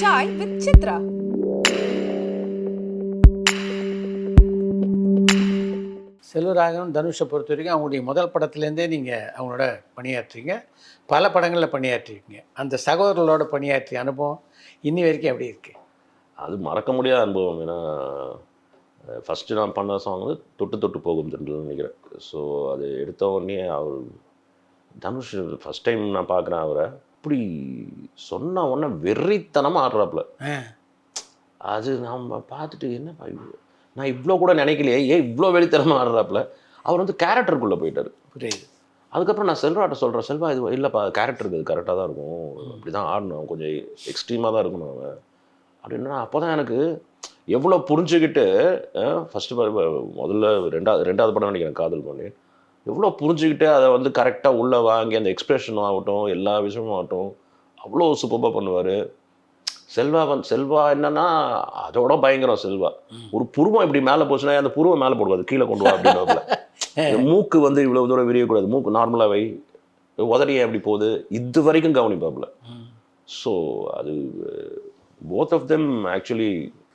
Chai with Chitra. Selvaraghavan தனுஷை பொறுத்த வரைக்கும் அவங்களுடைய முதல் படத்துலேருந்தே நீங்கள் அவங்களோட பணியாற்றுறீங்க, பல படங்களில் பணியாற்றிருக்கீங்க. அந்த சகோதரர்களோட பணியாற்றிய அனுபவம் இன்னி வரைக்கும் எப்படி இருக்குது? அது மறக்க முடியாத அனுபவம். ஏன்னா ஃபஸ்ட்டு நான் பண்ண சாங் வந்து தொட்டு தொட்டு போகும் தென்றல்னு நினைக்கிறேன். ஸோ அது எடுத்த உடனே அவர் தனுஷ் ஃபஸ்ட் டைம் நான் பார்க்குறேன் அவரை. அப்படி சொன்ன உடனே வெறித்தனமாக ஆடுறாப்புல. அது நம்ம பார்த்துட்டு என்னப்பா நான் இவ்வளோ கூட நினைக்கலையே, ஏன் இவ்வளோ வெளித்தனமாக ஆடுறாப்புல. அவர் வந்து கேரக்டருக்குள்ளே போயிட்டார். புரியுது. அதுக்கப்புறம் நான் செல்வாட்ட சொல்கிறேன், செல்வா இது இல்லைப்பா கேரக்டருக்கு இது கரெக்டாக தான் இருக்கும், அப்படி தான் ஆடணும், கொஞ்சம் எக்ஸ்ட்ரீமாக தான் இருக்கணும் அவன் அப்படின்னா. அப்போ தான் எனக்கு எவ்வளோ புரிஞ்சுக்கிட்டு ஃபஸ்ட்டு முதல்ல ரெண்டாவது படம் நினைக்கிறேன் காதல் பண்ணி, எவ்வளோ புரிஞ்சுக்கிட்டு அதை வந்து கரெக்டாக உள்ளே வாங்கி அந்த எக்ஸ்பிரஷனும் ஆகட்டும் எல்லா விஷயமும் ஆகட்டும் அவ்வளோ சூப்பராக பண்ணுவார். செல்வா என்னன்னா அதோட பயங்கரம். செல்வா ஒரு புருவம் இப்படி மேலே போச்சுன்னா அந்த புருவம் மேலே போடுவாது, கீழே கொண்டு வா அப்படின்றதுல. மூக்கு வந்து இவ்வளோ தூரம் விரியக்கூடாது, மூக்கு நார்மலாக வை, உதறிய எப்படி போகுது இது வரைக்கும் கவனிப்பாப்புல. ஸோ அது போத் ஆஃப் தெம் ஆக்சுவலி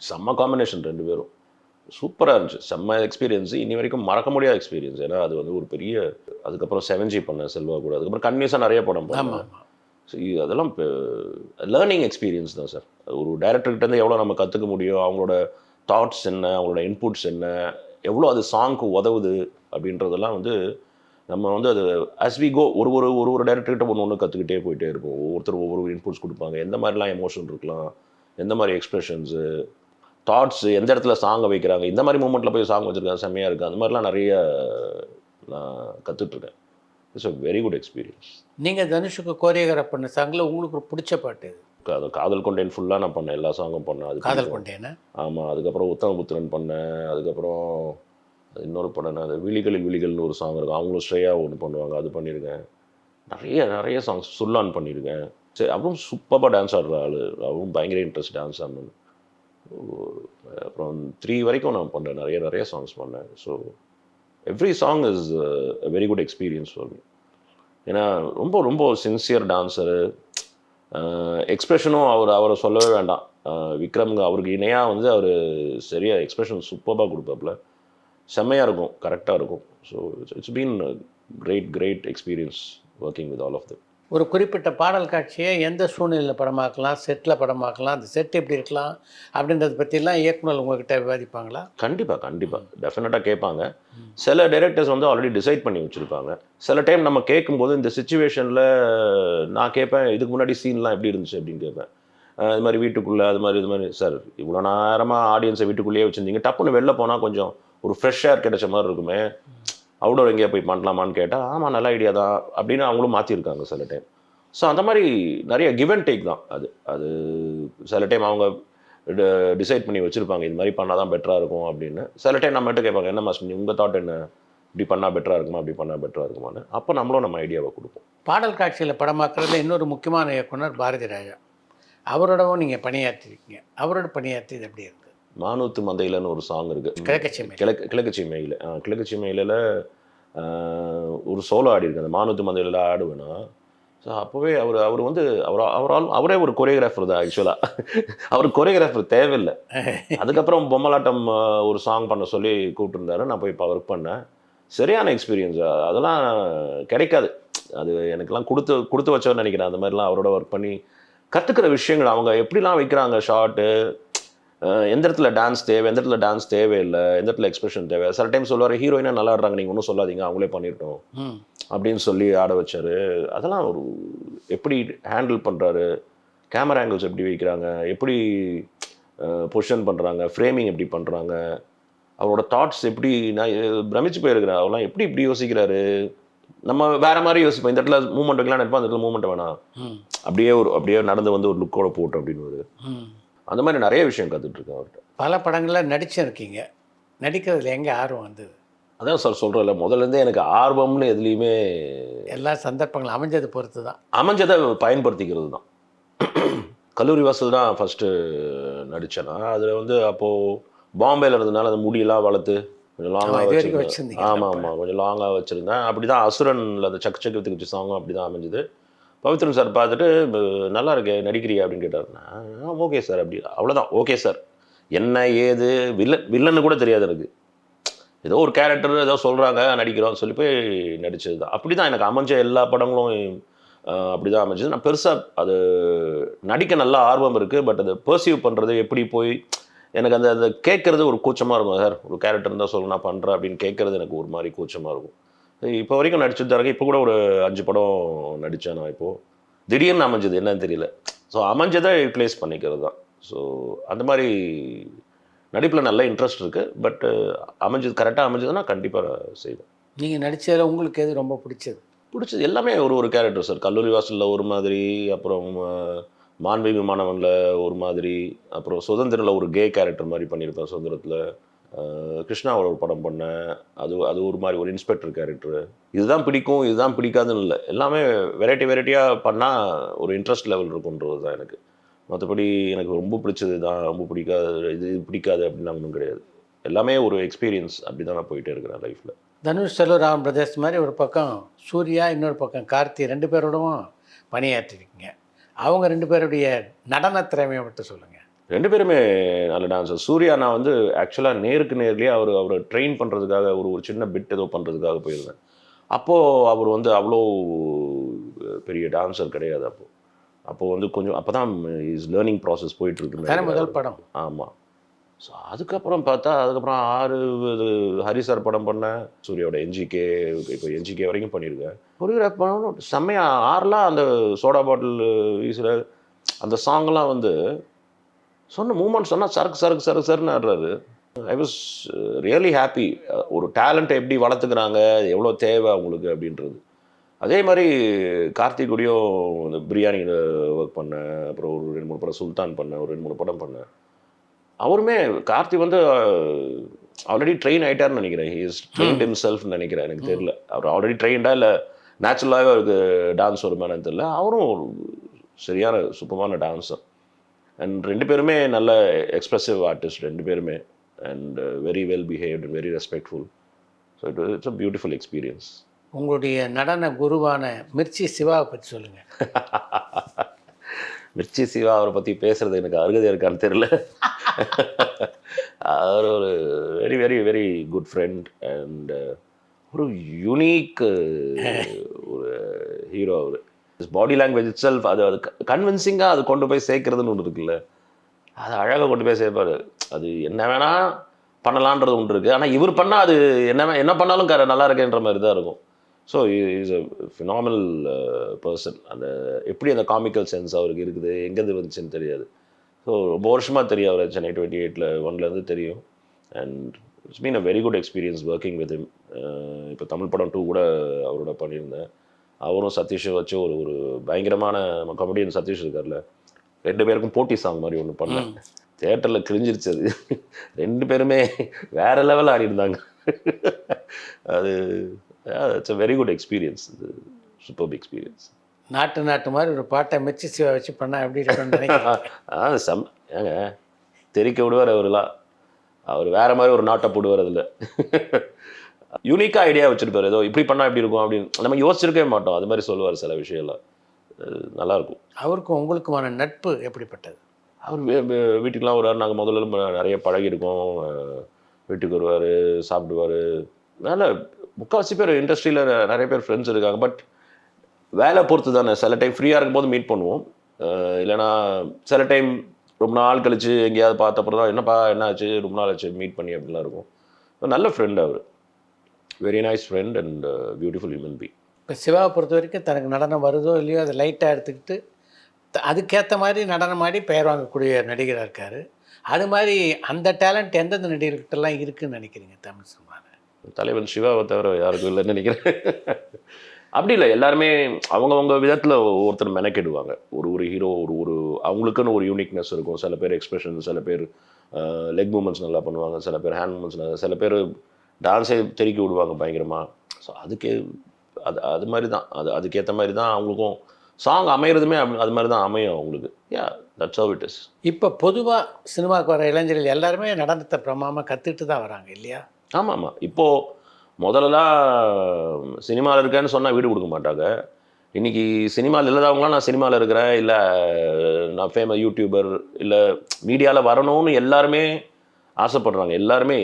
செம்ம காம்பினேஷன், ரெண்டு பேரும் சூப்பராக இருந்துச்சு, செம்ம எக்ஸ்பீரியன்ஸு, இன்னி வரைக்கும் மறக்க முடியாத எக்ஸ்பீரியன்ஸ். ஏன்னா அது வந்து ஒரு பெரிய, அதுக்கப்புறம் 7G பண்ணேன் செல்வா கூட, அதுக்கப்புறம் கன்னியூஸாக நிறைய படம் பண்ணேன். ஸோ அதெல்லாம் இப்போ லேர்னிங் எக்ஸ்பீரியன்ஸ் தான் சார். ஒரு டைரக்டர்கிட்டேருந்து எவ்வளோ நம்ம கற்றுக்க முடியும், அவங்களோட தாட்ஸ் என்ன, அவங்களோட இன்புட்ஸ் என்ன, எவ்வளோ அது சாங்க்கு உதவுது அப்படின்றதெல்லாம் வந்து நம்ம வந்து அது as we go ஒரு டைரக்டர்கிட்ட ஒன்று கற்றுக்கிட்டே போயிட்டே இருப்போம். ஒவ்வொருத்தர் ஒவ்வொரு இன்புட்ஸ் கொடுப்பாங்க, எந்த மாதிரிலாம் எமோஷன் இருக்கலாம், எந்த மாதிரி எக்ஸ்பிரஷன்ஸு, தாட்ஸு, எந்த இடத்துல சாங்கை வைக்கிறாங்க, இந்த மாதிரி மூமெண்ட்டில் போய் சாங் வச்சுருக்காங்க செம்மையாக இருக்குது, அந்த மாதிரிலாம் நிறைய நான் கற்றுட்ருக்கேன். It's a very good experience. நீங்கள் தனுஷுக்கு கோரியோகிராஃப் பண்ண சாங்கில் உங்களுக்கு ஒரு பிடிச்ச பாட்டு இது? அது காதல் கொண்டேன் ஃபுல்லாக நான் பண்ணேன், எல்லா சாங்கும் பண்ணேன். அது காதல் கொண்டேன்னா ஆமாம். அதுக்கப்புறம் உத்தமபுத்திரன் பண்ணேன். அதுக்கப்புறம் இன்னொரு படம் அது விழிகளில் விழிகள்னு ஒரு சாங் இருக்கும், அவங்களும் ஸ்ரேயா ஒன்று பண்ணுவாங்க, அது பண்ணியிருக்கேன். நிறைய சாங்ஸ் சுல்லான் பண்ணியிருக்கேன். சரி, அப்புறம் சூப்பராக டான்ஸ் ஆடுற ஆள், அவரும் பயங்கர இன்ட்ரெஸ்ட் டான்ஸ் ஆடணும். அப்புறம் 3 வரைக்கும் நான் பண்ணேன், நிறைய சாங்ஸ் பண்ணேன். So every song is a very good experience for me. ஏன்னா ரொம்ப சின்சியர் டான்ஸரு, எக்ஸ்ப்ரெஷனும் அவரை சொல்லவே வேண்டாம். விக்ரம்ங்க அவருக்கு இணையாக வந்து அவர் சரியாக எக்ஸ்ப்ரெஷன் சூப்பராக கொடுப்பாப்புல, செம்மையாக இருக்கும், கரெக்டாக இருக்கும். So it's been great experience working with all of them. ஒரு குறிப்பிட்ட பாடல் காட்சியை எந்த சூழ்நிலையில் படமாக்கலாம், செட்டில் படமாக்கலாம், அந்த செட் எப்படி இருக்கலாம் அப்படின்றத பற்றிலாம் இயக்குனர் உங்கள்கிட்ட விவாதிப்பாங்களா? கண்டிப்பாக டெஃபினட்டாக கேட்பாங்க. சில டைரக்டர்ஸ் வந்து ஆல்ரெடி டிசைட் பண்ணி வச்சுருப்பாங்க. சில டைம் நம்ம கேட்கும்போது இந்த சுச்சுவேஷனில் நான் கேட்பேன், இதுக்கு முன்னாடி சீன்லாம் எப்படி இருந்துச்சு அப்படின்னு கேட்பேன். இது மாதிரி வீட்டுக்குள்ளே இது மாதிரி சார் இவ்வளோ நேரமாக ஆடியன்ஸை வீட்டுக்குள்ளேயே வச்சுருந்தீங்க, டப்புன்னு வெளில போனால் கொஞ்சம் ஒரு ஃப்ரெஷ் ஏர் கிடைச்ச மாதிரி இருக்குமே, அவுடோர் எங்கேயா போய் பண்ணலாமான்னு கேட்டால் ஆமாம் நல்ல ஐடியா தான் அப்படின்னு அவங்களும் மாற்றிருக்காங்க சில டைம். ஸோ அந்த மாதிரி நிறைய கிவ் அண்ட் டேக் தான் அது சில டைம் அவங்க டிசைட் பண்ணி வச்சுருப்பாங்க, இது மாதிரி பண்ணால் தான் பெட்டராக இருக்கும் அப்படின்னு. சில டைம் நம்மகிட்ட கேட்பாங்க, என்ன மாஸ்டர் உங்கள் தாட் என்ன, இப்படி பண்ணால் பெட்டராக இருக்குமா, அப்படி பண்ணால் பெட்டராக இருக்குமான்னு. அப்போ நம்மளும் நம்ம ஐடியாவை கொடுப்போம். பாடல் காட்சியில் படமாக்குறதுல இன்னொரு முக்கியமான இயக்குனர் பாரதி ராஜா, அவரோடவும் நீங்கள் பணியாற்றிருக்கீங்க. அவரோட பணியாற்றியது எப்படி இருக்குது? மானூத்து மந்தையிலன்னு ஒரு சாங் இருக்குது, கிழக்கு சீமையில் ஒரு சோலோ ஆடி இருக்கு. அந்த மானூத்து மந்தையில் ஆடுவேன்னா, ஸோ அப்போவே அவர் வந்து அவரே ஒரு கொரியோகிராஃபர் தான் ஆக்சுவலாக. அவர் கொரியோகிராஃபர் தேவையில்லை. அதுக்கப்புறம் பொம்மலாட்டம் ஒரு சாங் பண்ண சொல்லி கூப்பிட்டுருந்தாரு, நான் போய் இப்போ ஒர்க் பண்ணேன். சரியான எக்ஸ்பீரியன்ஸ், அதெல்லாம் கிடைக்காது. அது எனக்கெல்லாம் கொடுத்து வச்சோன்னு நினைக்கிறேன். அந்த மாதிரிலாம் அவரோட ஒர்க் பண்ணி கற்றுக்கிற விஷயங்கள், அவங்க எப்படிலாம் வைக்கிறாங்க ஷார்ட்டு, எந்த இடத்துல டான்ஸ் தேவை, எந்த இடத்துல டான்ஸ் தேவையில்லை, எந்த இடத்துல எக்ஸ்பிரஷன் தேவை. சில டைம் சொல்லுவார், ஹீரோயினாக நல்லா ஆடுறாங்க, நீங்கள் ஒன்றும் சொல்லாதீங்க, அவங்களே பண்ணிட்டோம் அப்படின்னு சொல்லி ஆட வச்சார். அதெல்லாம் ஒரு எப்படி ஹேண்டில் பண்ணுறாரு, கேமரா ஆங்கிள்ஸ் எப்படி வைக்கிறாங்க, எப்படி பொசிஷன் பண்ணுறாங்க, ஃப்ரேமிங் எப்படி பண்ணுறாங்க, அவரோட தாட்ஸ் எப்படி, நான் பிரமிச்சு போயிருக்கிறேன். அவெல்லாம் எப்படி இப்படி யோசிக்கிறாரு. நம்ம வேற மாதிரி யோசிப்போம், இந்த இடத்துல மூமெண்ட் வைக்கலாம் நினைப்போம், அந்த இடத்துல மூமெண்ட் வேணாம், அப்படியே நடந்து வந்து ஒரு லுக்கோட போட்டோம் அப்படின்னு. அந்த மாதிரி நிறைய விஷயம் கற்றுட்ருக்கேன் அவர்கிட்ட. பல படங்களில் நடிச்சிருக்கீங்க, நடிக்கிறதுல எங்கே ஆர்வம் வந்தது? அதான் சார் சொல்கிறேன்ல, முதல்லேருந்தே எனக்கு ஆர்வம்னு எதுலேயுமே எல்லா சந்தர்ப்பங்களும் அமைஞ்சதை பொறுத்து தான், அமைஞ்சதை பயன்படுத்திக்கிறது தான். கல்லூரி வாசல் தான் ஃபஸ்ட்டு நடித்தேன்னா, அதில் வந்து அப்போது பாம்பேயில் இருந்ததுனால அந்த முடியெல்லாம் வளர்த்து கொஞ்சம் லாங்காக வச்சுருந்தேன். ஆமாம் கொஞ்சம் லாங்காக வச்சுருந்தேன். அப்படி தான் அசுரனில் அந்த சக்கு சக்கு வச்சு சாங்கும் அப்படி தான் அமைஞ்சுது. பவித்ரன் சார் பார்த்துட்டு நல்லா இருக்கு நடிக்கிறியா அப்படின்னு கேட்டார். நான் ஓகே சார் அப்படி அவ்வளோதான் ஓகே சார். என்ன ஏது வில்லன்னு கூட தெரியாது எனக்கு. ஏதோ ஒரு கேரக்டர் ஏதோ சொல்கிறாங்க நடிக்கிறோம்னு சொல்லி போய் நடித்தது தான். அப்படி தான் எனக்கு அமைஞ்ச எல்லா படங்களும் அப்படி தான் அமைஞ்சது. நான் பெருசாக அது நடிக்க நல்ல ஆர்வம் இருக்குது. பட் அதை பர்சீவ் பண்ணுறது எப்படி போய் எனக்கு அந்த அதை கேட்குறது ஒரு கூச்சமாக இருக்கும். சார் ஒரு கேரக்டர் இருந்தால் சொல்ல நான் பண்ணுறேன் அப்படின்னு கேட்குறது எனக்கு ஒரு மாதிரி கூச்சமாக இருக்கும். இப்போ வரைக்கும் நடிச்சுட்டு தான் இருக்கேன். இப்போ கூட ஒரு 5 படம் நடித்தேன் நான். இப்போது திடீர்னு அமைஞ்சது என்னன்னு தெரியல. ஸோ அமைஞ்சதை யூட்டிலைஸ் பண்ணிக்கிறது தான். ஸோ அந்த மாதிரி நடிப்பில் நல்ல இன்ட்ரெஸ்ட் இருக்குது. பட் அமைஞ்சது கரெக்டாக அமைஞ்சதுன்னா கண்டிப்பாக செய்வேன். நீங்கள் நடித்ததில் உங்களுக்கு எது ரொம்ப பிடிச்சது? பிடிச்சது எல்லாமே ஒரு கேரக்டர் சார். கல்லூரி வாசலில் ஒரு மாதிரி, அப்புறம் மாண்புமிகு மாணவனில் ஒரு மாதிரி, அப்புறம் சுதந்திரில் ஒரு கே கேரக்டர் மாதிரி பண்ணியிருப்பேன். சுதந்திரத்தில் கிருஷ்ணாவோட ஒரு படம் பண்ணேன். அது ஒரு மாதிரி ஒரு இன்ஸ்பெக்டர் கேரக்டர். இதுதான் பிடிக்கும் இதுதான் பிடிக்காதுன்னு இல்லை, எல்லாமே வெரைட்டியாக பண்ணால் ஒரு இன்ட்ரெஸ்ட் லெவல் இருக்குன்றது தான் எனக்கு. மற்றபடி எனக்கு ரொம்ப பிடிச்சது தான், ரொம்ப பிடிக்காது இது பிடிக்காது அப்படின்னா ஒன்றும் கிடையாது. எல்லாமே ஒரு எக்ஸ்பீரியன்ஸ். அப்படி தான் நான் போயிட்டே இருக்கிறேன் லைஃப்பில். தனுஷ் செல்வராமன் பிரதர்ஸ் மாதிரி ஒரு பக்கம் சூர்யா, இன்னொரு பக்கம் கார்த்தி, 2 பேரோடவும் பணியாற்றிருக்கீங்க. அவங்க 2 பேருடைய நடன திறமையை மட்டும் சொல்லுங்கள். 2 பேருமே நல்ல டான்ஸர். சூர்யா நான் வந்து ஆக்சுவலாக நேர்லேயே அவரை ட்ரெயின் பண்ணுறதுக்காக ஒரு சின்ன பிட் ஏதோ பண்ணுறதுக்காக போயிருந்தேன். அப்போது அவர் வந்து அவ்வளோ பெரிய டான்ஸர் கிடையாது. அப்போது வந்து கொஞ்சம் அப்போ தான் இஸ் லேர்னிங் ப்ராசஸ் போயிட்டுருக்கு. முதல் படம். ஆமாம். ஸோ அதுக்கப்புறம் பார்த்தா 6 ஹரி சார் படம் பண்ணேன். சூர்யாவோட என்ஜிகே, இப்போ என்ஜிகே வரைக்கும் பண்ணியிருக்கேன். கொரியோகிராஃப் பண்ணணும் செம்மையாக. 6லாம் அந்த சோடா பாட்டில் வீசுகிற அந்த சாங்லாம் வந்து சொன்ன மூமெண்ட் சொன்னால் சரக்குன்னு ஆடுறாரு. I was really happy. ஒரு டேலண்ட்டை எப்படி வளர்த்துக்கிறாங்க, எவ்வளோ தேவை அவங்களுக்கு அப்படின்றது. அதே மாதிரி கார்த்திகூடையும் இந்த பிரியாணியில் ஒர்க் பண்ணேன். அப்புறம் ஒரு 2-3 படம் சுல்தான் பண்ணேன். ஒரு 2-3 படம் பண்ணேன். அவருமே கார்த்தி வந்து ஆல்ரெடி ட்ரெயின் ஆகிட்டார்னு நினைக்கிறேன். ஹி இஸ் ட்ரெயின்ட் ஹிம்செல்ஃப்னு நினைக்கிறேன். எனக்கு தெரியல அவர் ஆல்ரெடி ட்ரெயின்டா இல்லை நேச்சுரலாகவே அவருக்கு டான்ஸ் வருமானு தெரியல. அவரும் ஒரு சரியான சூப்பரான டான்ஸர். அண்ட் 2 பேருமே நல்ல எக்ஸ்ப்ரெசிவ் ஆர்டிஸ்ட் 2 பேருமே. And very well behaved and very respectful. So it's a beautiful experience. உங்களுடைய நடன குருவான மிர்ச்சி சிவாவை பற்றி சொல்லுங்கள். மிர்ச்சி சிவா அவரை பற்றி பேசுகிறது எனக்கு அருகதை இருக்கான்னு தெரியல. அவர் ஒரு very very very good friend and ஒரு யூனிக் ஒரு ஹீரோ. அவர் பாடி லாங்குவேஜ் இட் செல்ஃப் அது கன்வின்சிங்காக அது கொண்டு போய் சேர்க்கறதுன்னு ஒன்று இருக்குல்ல, அது அழகாக கொண்டு போய் சேர்ப்பார். அது என்ன வேணால் பண்ணலான்றது ஒன்று இருக்குது. ஆனால் இவர் பண்ணால் அது என்ன பண்ணாலும் நல்லா இருக்கேன்ற மாதிரி தான் இருக்கும். So is a phenomenal person. அந்த எப்படி அந்த காமிக்கல் சென்ஸ் அவருக்கு இருக்குது, எங்கேருந்து வந்துச்சுன்னு தெரியாது. ஸோ ரொம்ப வருஷமாக தெரியும் அவர். சென்னை 28ல் 1லேருந்து தெரியும். And it's been a very good experience working with him. இப்போ தமிழ் படம் 2 கூட அவரோட பண்ணியிருந்தேன். அவரும் சதீஷை வச்சு ஒரு பயங்கரமான காமெடியன் சதீஷ் இருக்கார்ல, 2 பேருக்கும் போட்டி சாங் மாதிரி ஒன்று பண்ணேன். தியேட்டரில் கிழிஞ்சிருச்சு அது. 2 பேருமே வேறு லெவலில் ஆடிருந்தாங்க. அது it's a very good experience. Super experience. நாட்டு மாதிரி ஒரு பாட்டை மிர்ச்சி சிவா வச்சு பண்ணால் எப்படி இருக்குன்னு நினைக்கிறேன். ஏங்க தெரிக்க விடுவார் அவரெல்லாம். அவர் வேறு மாதிரி ஒரு நாட்டை போடுவார். அதில் யூனிக்காக ஐடியா வச்சுருப்பார். ஏதோ இப்படி பண்ணால் எப்படி இருக்கும் அப்படின்னு நம்ம யோசிச்சிருக்கவே மாட்டோம். அது மாதிரி சொல்லுவார் சில விஷயம்லாம். நல்லாயிருக்கும். அவருக்கும் உங்களுக்குமான நட்பு எப்படிப்பட்டது? அவர் வீட்டுக்கெலாம் வருவார். நாங்கள் முதல்ல நிறைய பழகிருக்கோம். வீட்டுக்கு வருவார், சாப்பிடுவார். அதனால் முக்கால்வாசி பேர் இண்டஸ்ட்ரியில் நிறைய பேர் ஃப்ரெண்ட்ஸ் இருக்காங்க. பட் வேலை பொறுத்து தானே. சில டைம் ஃப்ரீயாக இருக்கும்போது மீட் பண்ணுவோம். இல்லைனா சில டைம் ரொம்ப நாள் கழித்து எங்கேயாவது பார்த்தப்பறம் தான் என்னப்பா என்ன ஆச்சு ரொம்ப நாள் ஆச்சு மீட் பண்ணி அப்படிலாம் இருக்கும். நல்ல ஃப்ரெண்ட் அவர். Very nice friend and beautiful human being. இப்போ சிவாவை பொறுத்த வரைக்கும் தனக்கு நடனம் வருதோ இல்லையோ அதை லைட்டாக எடுத்துக்கிட்டு அதுக்கேற்ற மாதிரி நடனம் ஆடி பெயர் வாங்கக்கூடிய நடிகராக இருக்கார். அது மாதிரி அந்த டேலண்ட் எந்தெந்த நடிகர்கிட்டலாம் இருக்குதுன்னு நினைக்கிறீங்க தமிழ் சினிமாவில்? தலைவன் சிவாவை தவிர யாருக்கும் இல்லைன்னு நினைக்கிறேன். அப்படி இல்லை, எல்லாருமே அவங்கவுங்க விதத்தில் ஒருத்தர் மெனக்கெடுவாங்க. ஒரு ஹீரோ ஒரு அவங்களுக்குன்னு ஒரு யூனிக்னஸ் இருக்கும். சில பேர் எக்ஸ்பிரஷன், சில பேர் லெக் மூமெண்ட்ஸ் நல்லா பண்ணுவாங்க, சில பேர் ஹேண்ட் மூமெண்ட்ஸ் நல்லா, சில பேர் டான்ஸே தெருக்கி விடுவாங்க பயங்கரமாக. ஸோ அது மாதிரி தான். அதுக்கேற்ற மாதிரி தான் அவங்களுக்கும் சாங் அமைகிறதுமே அது மாதிரி தான் அமையும் அவங்களுக்கு. That's how it is. இப்போ பொதுவாக சினிமாவுக்கு வர இளைஞர்கள் எல்லாருமே நடனத்தை பிரமாமல் கற்றுக்கிட்டு தான் வராங்க இல்லையா? ஆமாம். இப்போது முதல்லலாம் சினிமாவில் இருக்கேன்னு சொன்னால் வீடு கொடுக்க மாட்டாங்க. இன்றைக்கி சினிமாவில் இல்லாதவங்களாம் நான் சினிமாவில் இருக்கிறேன், இல்லை நான் யூடியூபர், இல்லை மீடியாவில் வரணும்னு எல்லாருமே ஆசைப்படுறாங்க. எல்லாருமே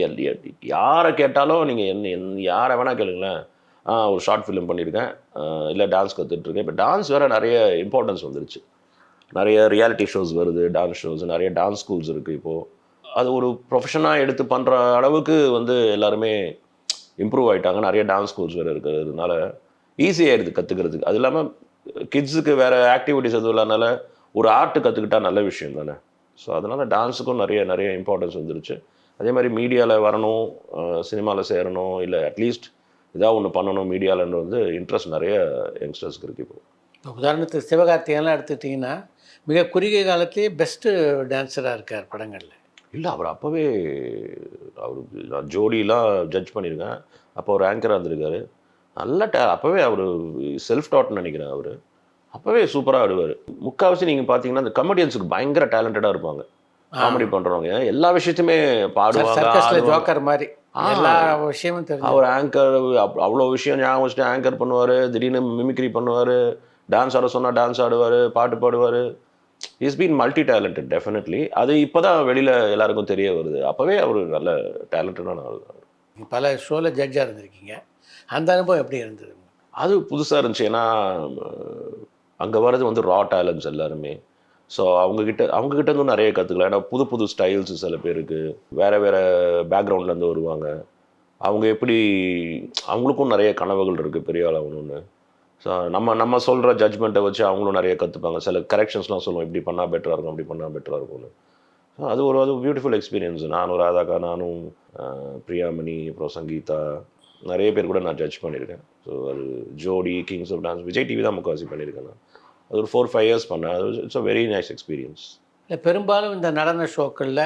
யாரை கேட்டாலும் நீங்கள் யாரை வேணால் கேளுங்களேன், ஒரு ஷார்ட் ஃபிலிம் பண்ணியிருக்கேன், இல்லை டான்ஸ் கற்றுட்ருக்கேன். இப்போ டான்ஸ் வேறு நிறைய இம்பார்ட்டன்ஸ் வந்துருச்சு. நிறைய ரியாலிட்டி ஷோஸ் வருது, டான்ஸ் ஷோஸ், நிறைய டான்ஸ் ஸ்கூல்ஸ் இருக்குது இப்போது. அது ஒரு ப்ரொஃபஷனாக எடுத்து பண்ணுற அளவுக்கு எல்லாருமே இம்ப்ரூவ் ஆகிட்டாங்க. நிறைய டான்ஸ் ஸ்கூல்ஸ் வேறு இருக்கிறதுனால ஈஸியாகிடுது கற்றுக்கிறதுக்கு. அது இல்லாமல் கிட்ஸுக்கு வேறு ஆக்டிவிட்டிஸ் எதுவும் இல்லாதனால ஒரு ஆர்ட்டு கற்றுக்கிட்டா நல்ல விஷயம் தானே. ஸோ அதனால் டான்ஸுக்கும் நிறைய நிறைய இம்பார்ட்டன்ஸ் வந்துருச்சு. அதே மாதிரி மீடியாவில் வரணும், சினிமாவில் சேரணும், இல்லை அட்லீஸ்ட் ஏதாவது ஒன்று பண்ணணும் மீடியாவில்னு இன்ட்ரெஸ்ட் நிறைய யங்ஸ்டர்ஸ்க்கு இருக்குது இப்போது. உதாரணத்துக்கு சிவகார்த்திகேயன்லாம் எடுத்துக்கிட்டிங்கன்னா மிக குறுகிய காலத்திலேயே பெஸ்ட்டு டான்ஸராக இருக்கார் படங்களில். இல்லை, அவர் அப்போவே நான் ஜோடியெலாம் ஜட்ஜ் பண்ணியிருக்கேன். அப்போ ஒரு ஆங்கராக இருந்திருக்காரு. நல்ல அப்போவே அவர் செல்ஃப் டாட்னு நினைக்கிறேன். அவர் அப்போவே சூப்பராக ஆடுவார். முக்கால்வாசி நீங்கள் பார்த்தீங்கன்னா அந்த கமெடியன்ஸுக்கு பயங்கர டேலண்டடாக இருப்பாங்க. காமெடி பண்ணுறவங்க எல்லா விஷயத்தையுமே பாடுவாங்க. ஜோக்கர் மாதிரி எல்லா விஷயமும் தெரியும். அவர் ஆங்கர் அவ்வளோ விஷயம் ஞாபகம் வச்சுட்டு ஆங்கர் பண்ணுவார், திடீர்னு மிமிக்ரி பண்ணுவார், டான்ஸ் ஆட சொன்னால் டான்ஸ் ஆடுவார், பாட்டு பாடுவார். Is been multi talented definitely. அது இப்போ தான் வெளியில் எல்லாருக்கும் தெரிய வருது. அப்போவே அவர் நல்ல டேலண்டடான ஆள். பல ஷோவில் ஜட்ஜாக இருந்திருக்கீங்க, அந்த அனுபவம் எப்படி இருந்தது? அது புதுசாக இருந்துச்சு. ஏன்னா அங்கே வர்றது ரா டேலண்ட்ஸ் எல்லாருமே. ஸோ அவங்கக்கிட்ட இருந்து நிறைய கற்றுக்கலாம். ஏன்னா புது புது ஸ்டைல்ஸ் சில பேருக்கு வேறு வேறு பேக்ரவுண்ட்லேருந்து வருவாங்க. அவங்க எப்படி அவங்களுக்கும் நிறைய கனவுகள் இருக்குது பெரிய ஆள் ஆகணும்னு. ஸோ நம்ம சொல்கிற ஜட்ஜ்மெண்ட்டை வச்சு அவங்களும் நிறைய கற்றுப்பாங்க. சில கரெக்ஷன்ஸ்லாம் சொல்லுவோம், இப்படி பண்ணால் பெட்டராக இருக்கும், அப்படி பண்ணால் பெட்டராக இருக்கும்னு. ஸோ அது பியூட்டிஃபுல் எக்ஸ்பீரியன்ஸ். நானும் ராதாக்கா, நானும் பிரியாமணி, அப்புறம் சங்கீதா, நிறைய பேர் கூட நான் ஜட்ஜ் பண்ணியிருக்கேன். ஸோ அது ஜோடி, Kings of Dance, Vijay TV தான் முக்கால்வாசி பண்ணியிருக்கேன். நான் அது ஒரு 4-5 இயர்ஸ் பண்ணேன். அது it's a very nice experience. இல்லை, பெரும்பாலும் இந்த நடன ஷோக்களில்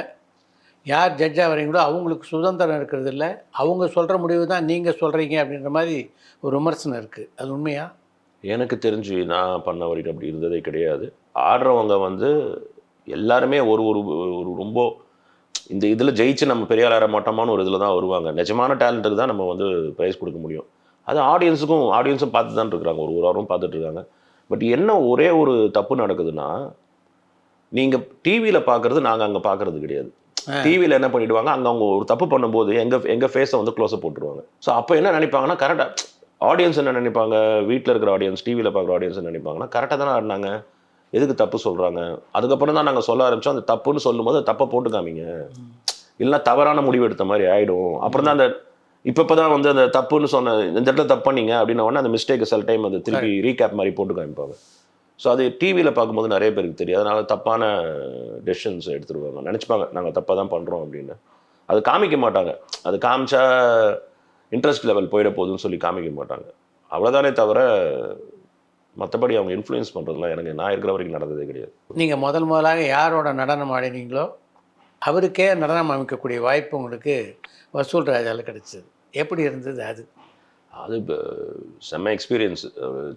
யார் ஜட்ஜாக வரீங்களோ அவங்களுக்கு சுதந்திரம் இருக்கிறது இல்லை, அவங்க சொல்கிற முடிவு தான் நீங்கள் சொல்கிறீங்க அப்படின்ற மாதிரி ஒரு விமர்சனம் இருக்குது. அது உண்மையா? எனக்கு தெரிஞ்சு நான் பண்ண வரைக்கும் அப்படி இருந்ததே கிடையாது. ஆடுறவங்க எல்லாருமே ஒரு ஒரு ஒரு ரொம்ப இந்த இதில் ஜெயிச்சு நம்ம பெரிய ஆளார மாட்டோமான்னு ஒரு இதில் தான் வருவாங்க. நிஜமான டேலண்ட்டுக்கு தான் நம்ம ப்ரைஸ் கொடுக்க முடியும். அது ஆடியன்ஸும் பார்த்து தான் இருக்கிறாங்க, ஒரு வாரம் பார்த்துட்டு இருக்காங்க. பட் என்ன ஒரே ஒரு தப்பு நடக்குதுன்னா, நீங்கள் டிவியில் பார்க்குறது நாங்கள் அங்கே பார்க்குறது கிடையாது. டிவியில் என்ன பண்ணிவிடுவாங்க, அங்கே அவங்க ஒரு தப்பு பண்ணும்போது எங்கள் ஃபேஸை க்ளோஸை போட்டுருவாங்க. ஸோ அப்போ என்ன நினைப்பாங்கன்னா, கரெக்டாக ஆடியன்ஸ் என்ன நினைப்பாங்க, வீட்டில் இருக்கிற ஆடியன்ஸ், டிவியில் பார்க்குற ஆடியன்ஸ் என்ன நினைப்பாங்கன்னா, கரெக்டாக தானே ஆடினாங்க, எதுக்கு தப்பு சொல்கிறாங்க. அதுக்கப்புறம் தான் நாங்கள் சொல்ல ஆரம்பித்தோம், அந்த தப்புன்னு சொல்லும்போது தப்பை போட்டு காமிங்க, இல்லைனா தவறான முடிவு எடுத்த மாதிரி ஆகிடும். அப்புறம் தான் இப்போ தான் அந்த தப்புன்னு சொன்ன இந்த இடத்துல தப்பு பண்ணீங்க அப்படின்ன உடனே அந்த மிஸ்டேக்கு சில டைம் திருப்பி ரீகேப் மாதிரி போட்டு காமிப்பாங்க. ஸோ அது டிவியில் பார்க்கும்போது நிறைய பேருக்கு தெரியும். அதனால் தப்பான டெசிஷன்ஸ் எடுத்துருவாங்க, நினச்சிப்பாங்க நாங்கள் தப்பாக தான் பண்ணுறோம் அப்படின்னு. அது காமிக்க மாட்டாங்க. அது காமிச்சா இன்ட்ரெஸ்ட் லெவல் போயிட போகுதுன்னு சொல்லி காமிக்க மாட்டாங்க. அவ்வளோதானே தவிர மற்றபடி அவங்க இன்ஃப்ளூயன்ஸ் பண்ணுறதுலாம் நான் இருக்கிற வரைக்கும் நடந்ததே கிடையாது. நீங்கள் முதலாக யாரோட நடனம் ஆடினீங்களோ அவருக்கே நடனம் அமைக்கக்கூடிய வாய்ப்பு உங்களுக்கு வசூல் ராஜாவில் கிடச்சிது. எப்படி இருந்தது அது? அது செம்ம எக்ஸ்பீரியன்ஸ்.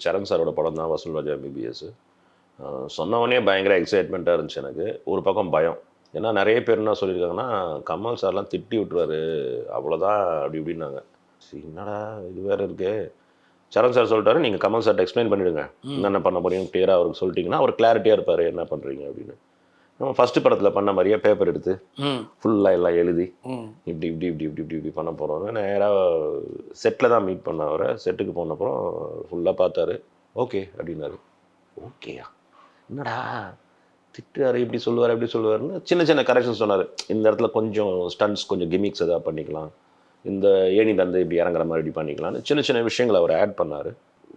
சரண் சாரோட படம் தான் வசூல் ராஜா எம்பிபிஎஸ். சொன்னவொடனே பயங்கர எக்ஸைட்மெண்ட்டாக இருந்துச்சு எனக்கு. ஒரு பக்கம் பயம். ஏன்னா நிறைய பேர் என்ன சொல்லியிருக்காங்கன்னா, கமல் சார்லாம் திட்டி விட்டுருவாரு, அவ்வளோதான் அப்படி இப்படின்னாங்க. என்னடா இது வேறு இருக்கு. சரண் சார் சொல்லிட்டாரு, நீங்கள் கமல் சார்ட்ட எக்ஸ்பிளைன் பண்ணிவிடுங்க, என்னென்ன பண்ண போறீங்க கிளியராக அவருக்கு சொல்லிட்டீங்கன்னா அவர் கிளாரிட்டியாக இருப்பார் என்ன பண்ணுறீங்க அப்படின்னு. நம்ம ஃபஸ்ட்டு படத்தில் பண்ண மாதிரியே பேப்பர் எடுத்து ஃபுல்லாக எல்லாம் எழுதி இப்படி இப்படி இப்படி இப்படி இப்படி இப்படி பண்ண போகிறோம். நேராக செட்டில் தான் மீட் பண்ண அவரை. செட்டுக்கு போனப்புறம் ஃபுல்லாக பார்த்தாரு. ஓகே அப்படின்னாரு. ஓகேயா, என்னடா திட்டுறாரு, இப்படி சொல்லுவார் எப்படி சொல்லுவாருன்னு சின்ன சின்ன கரெக்ஷன் சொன்னார். இந்த இடத்துல கொஞ்சம் ஸ்டன்ட்ஸ், கொஞ்சம் கிமிக்ஸ் எதாவது பண்ணிக்கலாம், இந்த ஏணிலேருந்து இப்படி இறங்குற மாதிரி இப்படி பண்ணிக்கலாம்னு சின்ன சின்ன விஷயங்களை அவர் ஆட் பண்ணார்.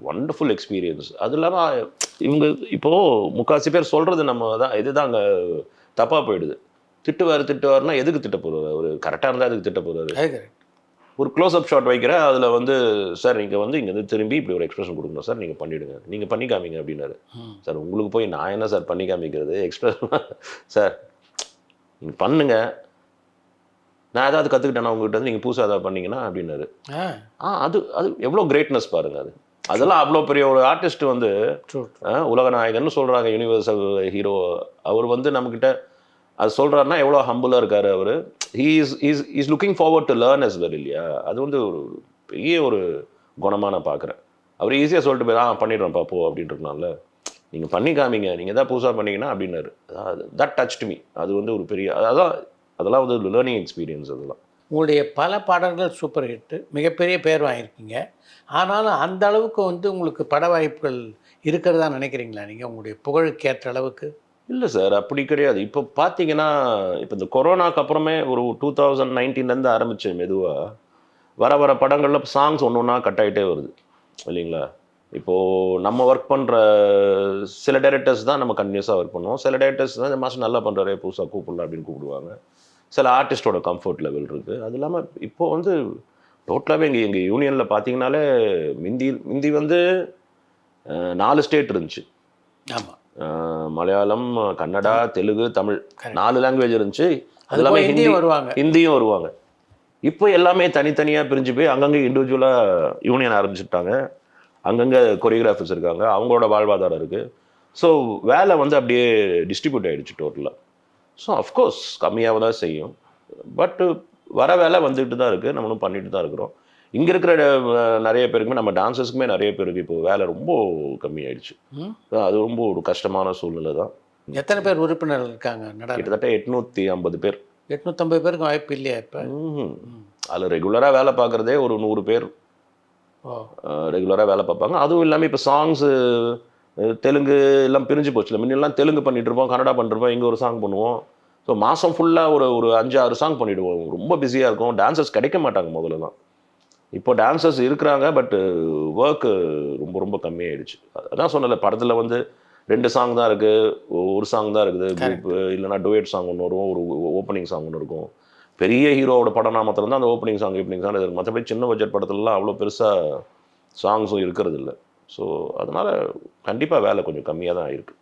Wonderful experience. அது இல்லாமல் இவங்க இப்போது முக்கால்வாசி பேர் சொல்கிறது நம்ம தான் இதுதான் அங்கே தப்பாக போயிடுது. திட்டுவார்னா எதுக்கு திட்ட போகிறாரு, ஒரு கரெக்டாக இருந்தால் எதுக்கு திட்ட போகிறாரு. ஒரு க்ளோஸ்அப் ஷாட் வைக்கிறேன், அதில் சார் நீங்கள் இங்கே திரும்பி இப்படி ஒரு எக்ஸ்பிரஷன் கொடுக்கணும் சார், நீங்கள் பண்ணிவிடுங்க, நீங்கள் பண்ணி காமிங்க அப்படின்னாரு. சார் உங்களுக்கு போய் நான் என்ன சார் பண்ணி காமிக்கிறது, எக்ஸ்பிரஷன் சார் நீங்கள் பண்ணுங்க, நான் ஏதாவது கற்றுக்கிட்டேன்னா உங்ககிட்ட நீங்கள் புதுசாக ஏதாவது பண்ணிங்கன்னா அப்படின்னாரு. அது எவ்வளோ கிரேட்னஸ் பாருங்கள். அதெல்லாம் அவ்வளோ பெரிய ஒரு ஆர்டிஸ்ட் உலக நாயகன்னு சொல்கிறாங்க, யூனிவர்சல் ஹீரோ. அவர் நம்மக்கிட்ட அது சொல்கிறாருன்னா எவ்வளோ ஹம்பிளாக இருக்கார் அவர். Is looking forward to learn as well இல்லையா. அது ஒரு பெரிய ஒரு குணமாக நான் பார்க்குறேன். அவர் ஈஸியாக சொல்லிட்டு போய் பண்ணிடுறேன்ப்பா போ அப்படின்றதுனால நீங்கள் பண்ணி காமிங்க, நீங்கள் எதாவது புதுசாக பண்ணீங்கன்னா அப்படின்னாரு. அதாவது தட் டச்ட் மீ. அது வந்து ஒரு பெரிய அதெல்லாம் வந்து ஒரு லேர்னிங் எக்ஸ்பீரியன்ஸ் அதெல்லாம். உங்களுடைய பல பாடல்கள் சூப்பர் ஹிட்டு, மிகப்பெரிய பேர் வாங்கியிருக்கீங்க. ஆனாலும் அந்த அளவுக்கு வந்து உங்களுக்கு பட வாய்ப்புகள் இருக்கிறதா நினைக்கிறீங்களா நீங்கள், உங்களுடைய புகழுக்கு ஏற்ற அளவுக்கு? இல்லை சார், அப்படி கிடையாது. இப்போ பார்த்தீங்கன்னா, இப்போ இந்த கொரோனாக்கு அப்புறமே ஒரு 2019லேருந்து ஆரம்பிச்சு மெதுவாக வர படங்களில் சாங்ஸ் ஒன்று ஒன்றா கட் ஆகிட்டே வருது இல்லைங்களா? இப்போது நம்ம ஒர்க் பண்ணுற சில டைரக்டர்ஸ் தான் நம்ம கண்டினியூஸாக ஒர்க் பண்ணுவோம். சில டைரக்டர்ஸ் தான் இந்த மாதம் நல்லா பண்ணுறாரு புதுசாக கூப்பிடலாம் அப்படின்னு கூப்பிடுவாங்க. சில ஆர்டிஸ்டோட கம்ஃபர்ட் லெவல் இருக்குது. அது இல்லாமல் இப்போது வந்து டோட்டலாகவே எங்கள் யூனியனில் பார்த்தீங்கன்னாலே மிந்தி வந்து 4 ஸ்டேட் இருந்துச்சு. ஆமாம். மலையாளம், கன்னடா, தெலுங்கு, தமிழ் 4 லாங்குவேஜ் இருந்துச்சு. அது எல்லாமே எல்லாமே ஹிந்தியும் வருவாங்க. இப்போ எல்லாமே தனித்தனியாக பிரிஞ்சு போய் அங்கங்கே இண்டிவிஜுவலாக யூனியன் ஆரம்பிச்சுட்டாங்க. அங்கங்கே கொரியோகிராஃபர்ஸ் இருக்காங்க, அவங்களோட வாழ்வாதாரம் இருக்குது. ஸோ வேலை வந்து அப்படியே டிஸ்ட்ரிபியூட் ஆகிடுச்சு டோட்டலாக. ஸோ அஃப்கோர்ஸ் கம்மியாக தான் செய்யும். பட்டு வர வேலை வந்துட்டு தான் இருக்குது, நம்மளும் பண்ணிட்டு தான் இருக்கிறோம். இங்கே இருக்கிற நிறைய பேருக்குமே, நம்ம டான்ஸர்ஸுக்குமே நிறைய பேருக்கு இப்போ வேலை ரொம்ப கம்மியாயிடுச்சு. அது ரொம்ப ஒரு கஷ்டமான சூழ்நிலை தான். எத்தனை பேர் உறுப்பினர்கள் இருக்காங்க? கிட்டத்தட்ட 850 பேர். 850 பேருக்கு வாய்ப்பு இல்லையா இப்போ? அதில் ரெகுலராக வேலை பார்க்குறதே ஒரு 100 பேர் ரெகுலராக வேலை பார்ப்பாங்க. அதுவும் இல்லாமல் இப்போ சாங்ஸு தெலுங்கு எல்லாம் பிரிஞ்சு போச்சுல. முன்னெல்லாம் தெலுங்கு பண்ணிட்டு இருப்போம், கன்னடா பண்ணிருப்போம், இங்கே ஒரு சாங் பண்ணுவோம். ஸோ மாதம் ஃபுல்லாக ஒரு 5-6 சாங் பண்ணிவிடுவோம். ரொம்ப பிஸியாக இருக்கும். டான்சர்ஸ் கிடைக்க மாட்டாங்க முதல்லலாம். இப்போ டான்சர்ஸ் இருக்கிறாங்க, பட்டு ஒர்க்கு ரொம்ப ரொம்ப கம்மியாயிடுச்சு. அதான் சொன்னல, படத்தில் வந்து 2 சாங் தான் இருக்குது, ஒரு சாங் தான் இருக்குது குரூப், இல்லைனா டூயட் சாங் ஒன்று வரும், ஒரு ஓப்பனிங் சாங் ஒன்று இருக்கும். பெரிய ஹீரோவோட படம்னா மாத்திரம் தான் அந்த ஓப்பனிங் சாங் இருக்குது. மற்றபடி சின்ன பட்ஜெட் படத்துலலாம் அவ்வளோ பெருசாக சாங்ஸும் இருக்கிறது இல்லை. ஸோ அதனால் கண்டிப்பாக வேலை கொஞ்சம் கம்மியாக தான் இருக்குது.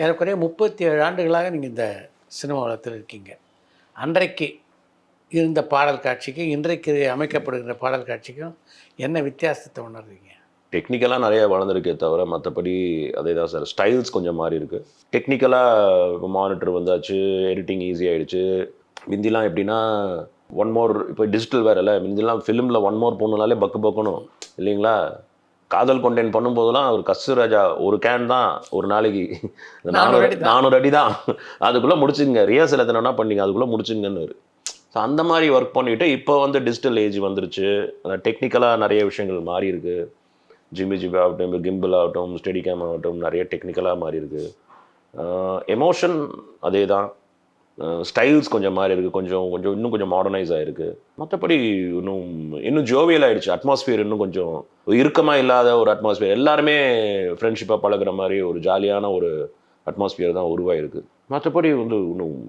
ஏறக்குறைய 37 ஆண்டுகளாக நீங்கள் இந்த சினிமா உலகத்தில் இருக்கீங்க. அன்றைக்கு இருந்த பாடல் காட்சிக்கு இன்றைக்கு அமைக்கப்படுகிற பாடல் காட்சிக்கும் என்ன வித்தியாசத்தை உணர்றீங்க? டெக்னிக்கலாக நிறைய வளர்ந்துருக்கே தவிர மற்றபடி அதே தான் சார். ஸ்டைல்ஸ் கொஞ்சம் மாறி இருக்குது. டெக்னிக்கலாக இப்போ மானிட்டர் வந்தாச்சு, எடிட்டிங் ஈஸியாகிடுச்சு. முந்திலாம் எப்படின்னா ஒன் மோர், இப்போ டிஜிட்டல் வேறு இல்லை. முந்திலாம் ஃபிலிமில் ஒன் மோர் போகணுனாலே பக்கணும் இல்லைங்களா? காதல் கொண்டேன் பண்ணும்போதெல்லாம் ஒரு கஸ்தூராஜா ஒரு கேன் தான் ஒரு நாளைக்கு 400 அடி தான், அதுக்குள்ளே முடிச்சுங்க. ரிஹர்சல் எத்தனைனா பண்ணிங்க, அதுக்குள்ளே முடிச்சுங்கன்னு. ஸோ அந்த மாதிரி ஒர்க் பண்ணிவிட்டு இப்போ வந்து டிஜிட்டல் ஏஜ் வந்துருச்சு. டெக்னிக்கலாக நிறைய விஷயங்கள் மாறி இருக்குது. ஜிம்பி ஆகட்டும், கிம்பிள் ஆகட்டும், ஸ்டெடி கேம் ஆகட்டும், நிறைய டெக்னிக்கலாக மாறி இருக்குது. எமோஷன் அதே தான். ஸ்டைல்ஸ் கொஞ்சம் மாறி இருக்குது, இன்னும் கொஞ்சம் மாடர்னைஸ் ஆகிருக்கு. மற்றபடி இன்னும் ஜோவியல் ஆகிடுச்சு. அட்மாஸ்பியர் இன்னும் கொஞ்சம் இறுக்கமாக இல்லாத ஒரு அட்மாஸ்பியர், எல்லாருமே ஃப்ரெண்ட்ஷிப்பாக பழகுற மாதிரி ஒரு ஜாலியான ஒரு அட்மாஸ்பியர் தான் உருவாயிருக்கு. மற்றபடி வந்து இன்னும்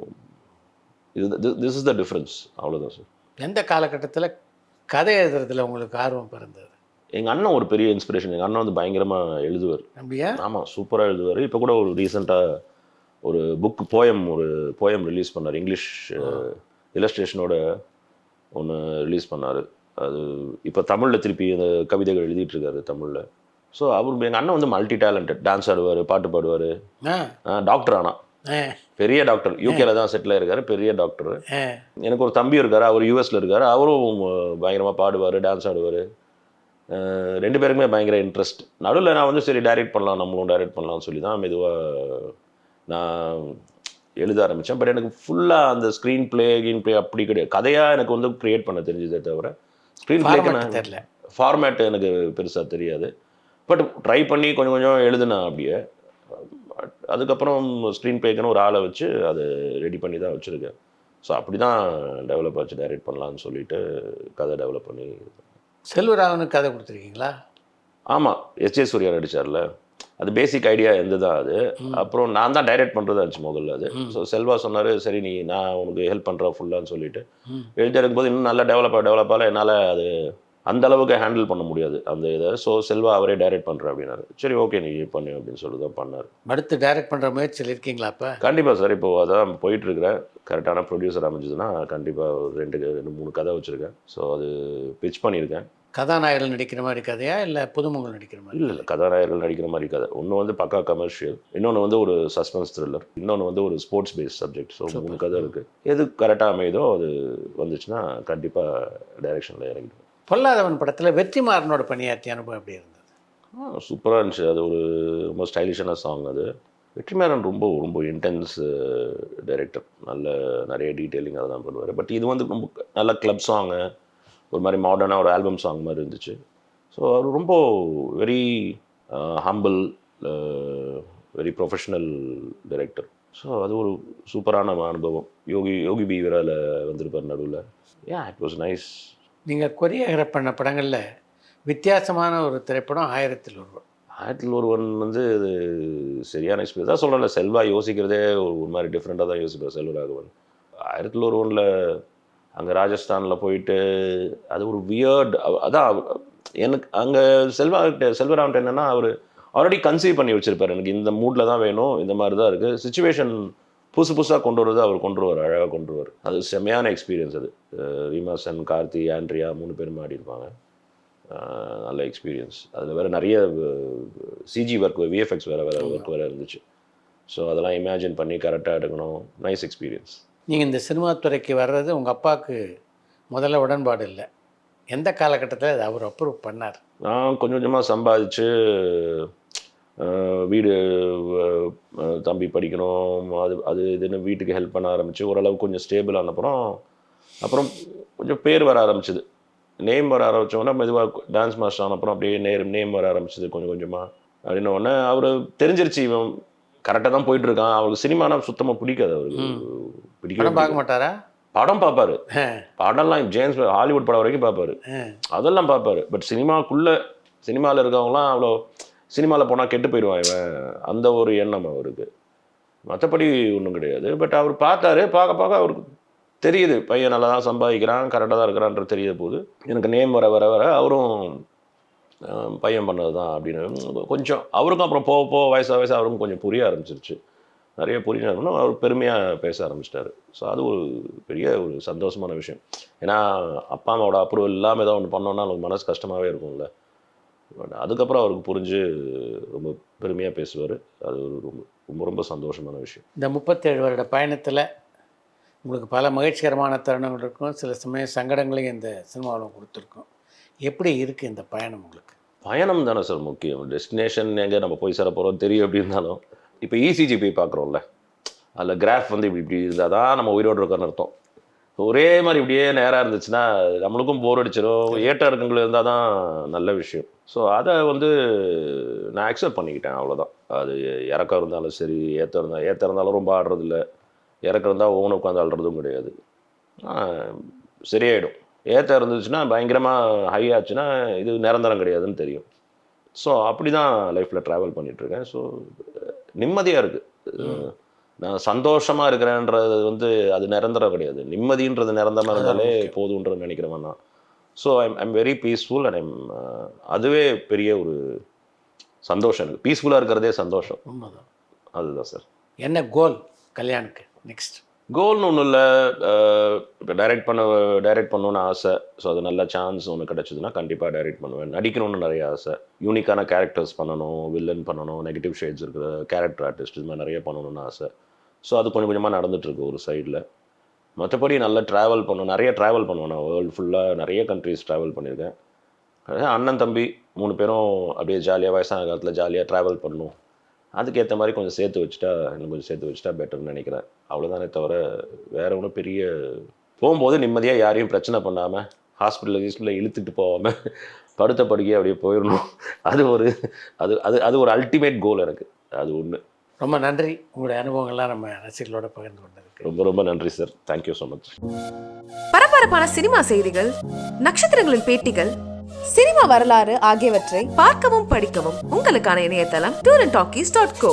திஸ் இஸ் த டிஃப்ரென்ஸ், அவ்வளோதான் சார். எந்த காலகட்டத்தில் கதை எழுதுறதுல உங்களுக்கு ஆர்வம் பிறந்தது? எங்கள் அண்ணன் ஒரு பெரிய இன்ஸ்பிரேஷன். எங்கள் அண்ணன் வந்து பயங்கரமாக எழுதுவார். அப்படியா? ஆமாம், சூப்பராக எழுதுவார். இப்போ கூட ஒரு ரீசெண்டாக ஒரு போயம் ரிலீஸ் பண்ணார். இங்கிலீஷ் இல்லஸ்ட்ரேஷனோட ஒன்று ரிலீஸ் பண்ணார். அது இப்போ தமிழில் திருப்பி அந்த கவிதைகள் எழுதிட்டுருக்காரு தமிழில். ஸோ எங்கள் அண்ணன் வந்து மல்டி டேலண்டட். டான்ஸ் ஆடுவார், பாட்டு பாடுவார், டாக்டர். ஆனால் பெரிய டாக்டர், யூகேல தான் செட்டில் ஆயிருக்காரு, பெரிய டாக்டர். எனக்கு ஒரு தம்பி இருக்கார், அவர் யூஎஸில் இருக்கார். அவரும் பயங்கரமாக பாடுவார், டான்ஸ் ஆடுவார். 2 பேருக்குமே பயங்கர இன்ட்ரெஸ்ட். நடுவில் நான் வந்து சரி டைரக்ட் பண்ணலாம், நம்மளும் டைரக்ட் பண்ணலாம்னு சொல்லி தான் மெதுவாக நான் எழுத ஆரம்பித்தேன். பட் எனக்கு ஃபுல்லாக அந்த ஸ்க்ரீன் பிளே அப்படி கிடையாது. கதையாக எனக்கு வந்து க்ரியேட் பண்ண தெரிஞ்சதே தவிர ஸ்க்ரீன் பிளேக்கு தெரியல, ஃபார்மேட் எனக்கு பெருசாக தெரியாது. பட் ட்ரை பண்ணி கொஞ்சம் எழுதுனேன் அப்படியே. அதுக்கப்புறம் ஸ்க்ரீன் பிளேக்குன்னு ஒரு ஆளை வச்சு அதை ரெடி பண்ணி தான் வச்சுருக்கேன். ஸோ அப்படி தான் டெவலப் ஆச்சு, டைரக்ட் பண்ணலான்னு சொல்லிட்டு கதை டெவலப் பண்ணி. செல்வராகவனுக்கு கதை கொடுத்துருக்கீங்களா? ஆமாம், எஸ்ஜே சூர்யா நடித்தார்ல, அது பேசிக் ஐடியா இருந்தது அது. அப்புறம் நான் தான் டைரக்ட் பண்ணுறதா இருந்துச்சு முதல்ல அது. ஸோ செல்வா சொன்னார், சரி நான் உனக்கு ஹெல்ப் பண்ணுறேன் ஃபுல்லான்னு சொல்லிட்டு எழுதி இருக்கும்போது இன்னும் நல்லா டெவலப்பாக என்னால் அது அந்த அளவுக்கு ஹேண்டில் பண்ண முடியாது அந்த இதை. ஸோ செல்வா அவரே டைரக்ட் பண்ணுறேன் அப்படின்னாரு. சரி ஓகே நீ பண்ணு அப்படின்னு சொல்லி தான் பண்ணார். அடுத்து டைரக்ட் பண்ணுற முயற்சியில் இருக்கீங்களா இப்போ? கண்டிப்பாக சார், இப்போது அதான் போயிட்டுருக்கிறேன். கரெக்டான ப்ரொடியூசர் அமைஞ்சதுன்னா கண்டிப்பாக ஒரு 2-3 கதை வச்சுருக்கேன். ஸோ அது பிச் பண்ணியிருக்கேன். கதாநாயகர்கள் நடிக்கிற மாதிரி கதையா இல்லை புதுமுகங்கள் நடிக்கிற மாதிரி? இல்லை, கதாநாயகர்கள் நடிக்கிற மாதிரி கதை. ஒன்று வந்து பக்கா கமர்ஷியல், இன்னொன்று வந்து ஒரு சஸ்பென்ஸ் த்ரில்லர், இன்னொன்று வந்து ஒரு ஸ்போர்ட்ஸ் பேஸ்ட் சப்ஜெக்ட். ஸோ 3 கதை இருக்குது. எது கரெக்டாக அமையுதோ அது வந்துச்சுன்னா கண்டிப்பாக டைரக்ஷனில் இறங்கிடுவேன். பொல்லாதவன் படத்தில் வெற்றிமாறனோட பணியாற்றிய அனுபவம் எப்படி இருந்தது? சூப்பராக இருந்துச்சு. அது ஒரு ரொம்ப ஸ்டைலிஷான சாங் அது. வெற்றிமாறன் ரொம்ப ரொம்ப இன்டென்ஸ் டைரக்டர். நிறைய டீட்டெயிலிங் அதெல்லாம் பண்ணுவார். பட் இது வந்து ரொம்ப நல்ல கிளப் சாங்கு, ஒரு மாதிரி மாடர்னாக ஒரு ஆல்பம் சாங் மாதிரி இருந்துச்சு. ஸோ அவர் ரொம்ப very humble, very professional director. So அது ஒரு சூப்பரான அனுபவம். யோகி பி வீரால வந்திருப்பார் நடுவில். It was nice. நீங்கள் கொரியோகிராஃப் பண்ண படங்களில் வித்தியாசமான ஒரு திரைப்படம் 1000 ஒருவன். 1001 வந்து இது சரியான எக்ஸ்பீரியன்ஸ் தான் சொல்லலை. செல்வா யோசிக்கிறதே ஒரு மாதிரி டிஃப்ரெண்ட்டாக தான் யோசிப்பார் செல்வராகவன். 1001 அங்கே ராஜஸ்தானில் போயிட்டு அது ஒரு வியர்ட். அதான் எனக்கு அங்கே செல்வராகவன் என்னென்னா அவர் ஆல்ரெடி கன்சீவ் பண்ணி வச்சுருப்பார். எனக்கு இந்த மூடில் தான் வேணும், இந்த மாதிரி தான் இருக்குது. சுச்சுவேஷன் புதுசாக கொண்டு வருவது அவர் கொண்டு வருவார், அழகாக கொண்டு வருவார். அது செம்மையான எக்ஸ்பீரியன்ஸ். அது ரீமா சென், கார்த்தி, ஆண்ட்ரியா 3 பேரும் ஆடிருப்பாங்க. நல்ல எக்ஸ்பீரியன்ஸ். அதில் வேறு நிறைய சிஜி ஒர்க், விஎஃப்எக்ஸ் வேறு ஒர்க் வேறு இருந்துச்சு. ஸோ அதெல்லாம் இமேஜின் பண்ணி கரெக்டாக எடுக்கணும். Nice experience. நீங்கள் இந்த சினிமா துறைக்கு வர்றது உங்கள் அப்பாவுக்கு முதல்ல உடன்பாடு இல்லை. எந்த காலகட்டத்தில் அதை அவர் அப்ரூவ் பண்ணார்? நான் கொஞ்சம் கொஞ்சமாக சம்பாதிச்சு வீடு, தம்பி படிக்கணும், அது இதுன்னு வீட்டுக்கு ஹெல்ப் பண்ண ஆரம்பித்து ஓரளவுக்கு கொஞ்சம் ஸ்டேபிள் ஆனப்புறம் அப்புறம் கொஞ்சம் பேர் வர ஆரம்பிச்சிது, நேம் வர ஆரம்பித்தோன்னா மெதுவாக டான்ஸ் மாஸ்டர் ஆனப்புறம் அப்படியே நேம் வர ஆரம்பிச்சிது கொஞ்சம் கொஞ்சமாக. அப்படின்ன உடனே அவர் தெரிஞ்சிருச்சு இவன் கரெக்டாக தான் போயிட்டுருக்கான். அவருக்கு சினிமானா சுத்தமாக பிடிக்காது. அவருக்கு பிடிக்க பார்க்க மாட்டாரா? படம் பார்ப்பாரு, படம்லாம் ஜேம்ஸ் ஹாலிவுட் படம் வரைக்கும் பார்ப்பாரு, அதெல்லாம் பார்ப்பாரு. பட் சினிமாவில் இருக்கவங்களாம் அவ்வளோ சினிமாவில் போனால் கெட்டு போயிடுவான் இவன், அந்த ஒரு எண்ணம் அவருக்கு. மற்றபடி ஒன்றும் கிடையாது. பட் அவர் பார்த்தாரு, பார்க்க அவருக்கு தெரியுது பையன் நல்லா தான் சம்பாதிக்கிறான், கரெக்டாக தான் இருக்கிறான்றது தெரிய போகுது. எனக்கு நேம் வர அவரும் பையன் பண்ணது தான் அப்படின்னு கொஞ்சம் அவருக்கும் அப்புறம் போக வயசாக அவருக்கும் கொஞ்சம் புரிய ஆரம்பிச்சிருச்சு. நிறைய புரிஞ்சாருன்னா அவர் பெருமையாக பேச ஆரம்பிச்சிட்டாரு. ஸோ அது ஒரு பெரிய ஒரு சந்தோஷமான விஷயம். ஏன்னா அப்பா அம்மாவோட அப்ரூவல் இல்லாமல் ஏதாவது ஒன்று பண்ணோன்னா அவங்களுக்கு மனசு கஷ்டமாகவே இருக்கும்ல. பட் அதுக்கப்புறம் அவருக்கு புரிஞ்சு ரொம்ப பெருமையாக பேசுவார். அது ஒரு ரொம்ப ரொம்ப சந்தோஷமான விஷயம். இந்த 37 வருட பயணத்தில் உங்களுக்கு பல மகிழ்ச்சிகரமான தருணங்கள் இருக்கும், சில சமயம் சங்கடங்களையும் இந்த சினிமாவில் கொடுத்துருக்கோம். எப்படி இருக்குது இந்த பயணம் உங்களுக்கு? பயணம் தானே சார் முக்கியம். டெஸ்டினேஷன் எங்கே நம்ம போய் சேர போகிறோம் தெரியும். எப்படி இருந்தாலும் இப்போ இசிஜி போய் பார்க்குறோம்ல, அதில் கிராஃப் வந்து இப்படி இருந்தால் தான் நம்ம உயிரோடு இருக்கோன்னு அர்த்தம். ஒரே மாதிரி இப்படியே நேராக இருந்துச்சுன்னா நம்மளுக்கும் போர் அடிச்சிடும். ஏற்ற இறக்கங்கள் இருந்தால் தான் நல்ல விஷயம். ஸோ அதை வந்து நான் அக்செப்ட் பண்ணிக்கிட்டேன், அவ்வளோதான். அது இறக்கம் இருந்தாலும் சரி, ஏற்ற இருந்தாலும் ரொம்ப ஆடுறதில்ல, இறக்கம் இருந்தால் ஓன உட்காந்து ஆடுறதும் கிடையாது. சரியாயிடும். ஏற்ற இருந்துச்சுன்னா பயங்கரமாக ஹை ஆச்சுன்னா இது நிரந்தரம் கிடையாதுன்னு தெரியும். ஸோ அப்படி தான் லைஃப்பில் ட்ராவல் பண்ணிகிட்ருக்கேன். ஸோ நிம்மதியாக இருக்குது. நான் சந்தோஷமாக இருக்கிறேன்றது வந்து அது நிரந்தரம் கிடையாது. நிம்மதின்றது நிரந்தரமாக இருந்தாலே போதுன்றது நினைக்கிறவன் நான். So I'm very peaceful and அதுவே பெரிய ஒரு சந்தோஷம். எனக்கு பீஸ்ஃபுல்லாக இருக்கிறதே சந்தோஷம். உண்மைதான். அதுதான் சார். என்ன கோல் கல்யாணுக்கு நெக்ஸ்ட்? கோல்னு ஒன்றும் இல்லை. இப்போ டைரக்ட் பண்ணணுன்னு ஆசை. ஸோ அது நல்ல சான்ஸ் ஒன்று கிடச்சிதுன்னா கண்டிப்பாக டைரக்ட் பண்ணுவேன். நடிக்கணும்னு நிறைய ஆசை. யூனிக்கான கேரக்டர்ஸ் பண்ணணும், வில்லன் பண்ணணும், நெகட்டிவ் ஷேட்ஸ் இருக்கிற கேரக்டர் ஆர்டிஸ்ட் இது மாதிரி நிறைய பண்ணணும்னு ஆசை. ஸோ அது கொஞ்சம் கொஞ்சமாக நடந்துகிட்ருக்கு ஒரு சைடில். மற்றபடி நல்லா நிறைய ட்ராவல் பண்ணுவேன். நான் வேர்ல்டு ஃபுல்லாக நிறைய கண்ட்ரிஸ் ட்ராவல் பண்ணியிருக்கேன். அண்ணன் தம்பி 3 பேரும் அப்படியே ஜாலியாக வயசான காலத்தில் ஜாலியாக ட்ராவல் பண்ணணும். அதுக்கேற்ற மாதிரி இன்னும் கொஞ்சம் சேர்த்து வச்சுட்டா பெட்டர்னு நினைக்கிறேன். அவ்வளோதானே தவிர வேறு ஒன்றும் பெரிய போகும்போது நிம்மதியாக யாரையும் பிரச்சனை பண்ணாமல் ஹாஸ்பிட்டலில் இழுத்துட்டு போகாமல் படுத்த படுக்கையே அப்படியே போயிடணும். அது ஒரு அல்டிமேட் கோல் எனக்கு. அது ஒன்று. ரொம்ப நன்றி. உங்களுடைய அனுபவங்கள்லாம் நம்ம ரசிகர்களோட பகிர்ந்து கொண்டதுக்கு ரொம்ப ரொம்ப நன்றி சார். Thank you so much. பரபரப்பான சினிமா செய்திகள், நட்சத்திரங்களின் பேட்டிகள், சினிமா வரலாறு ஆகியவற்றை பார்க்கவும் படிக்கவும் உங்களுக்கான இணையதளம் tourantalkies.co.